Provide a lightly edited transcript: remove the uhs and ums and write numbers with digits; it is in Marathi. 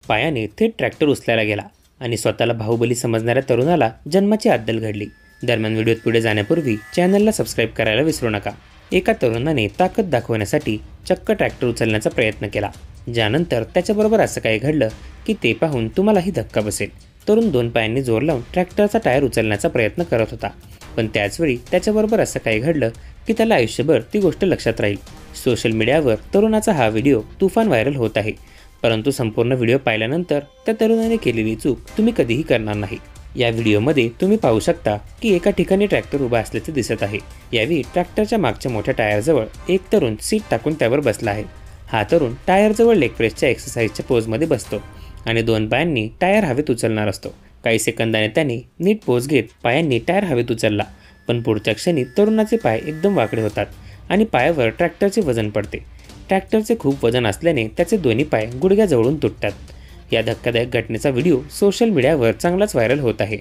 पायाने थेट ट्रॅक्टर उचलायला गेला आणि स्वतःला बाहुबली समजणाऱ्या तरुणाला जन्माची अद्दल घडली। दरम्यान व्हिडिओत पुढे जाण्यापूर्वी चॅनलला सबस्क्राईब करायला विसरू नका। एका तरुणाने ताकद दाखवण्यासाठी चक्क ट्रॅक्टर उचलण्याचा प्रयत्न केला, ज्यानंतर त्याच्याबरोबर असं काही घडलं की ते पाहून तुम्हालाही धक्का बसेल। तरुण 2 पायांनी जोर लावून ट्रॅक्टरचा टायर उचलण्याचा प्रयत्न करत होता, पण त्याचवेळी त्याच्याबरोबर असं काही घडलं की त्याला आयुष्यभर ती गोष्ट लक्षात राहील। सोशल मीडियावर तरुणाचा हा व्हिडिओ तुफान व्हायरल होत आहे, परंतु संपूर्ण व्हिडिओ पाहिल्यानंतर त्या तरुणाने केलेली चूक तुम्ही कधीही करणार नाही। या व्हिडिओमध्ये तुम्ही पाहू शकता की एका ठिकाणी ट्रॅक्टर उभा असल्याचे दिसत आहे। यावेळी ट्रॅक्टरच्या मागच्या मोठ्या टायरजवळ एक तरुण सीट टाकून त्यावर बसला आहे। हा तरुण टायरजवळ लेग प्रेसच्या एक्सरसाइजच्या पोजमध्ये बसतो आणि 2 पायांनी टायर हवेत उचलणार असतो। काही सेकंदाने त्याने नीट पोज घेत पायांनी टायर हवेत उचलला, पण पुढच्या क्षणी तरुणाचे पाय एकदम वाकडे होतात आणि पायावर ट्रॅक्टरचे वजन पडते। ट्रॅक्टरचे खूप वजन असल्याने त्याचे दोन्ही पाय गुडघ्याजवळून तुटतात। या धक्कादायक घटनेचा व्हिडिओ सोशल मीडियावर चांगलाच व्हायरल होत आहे।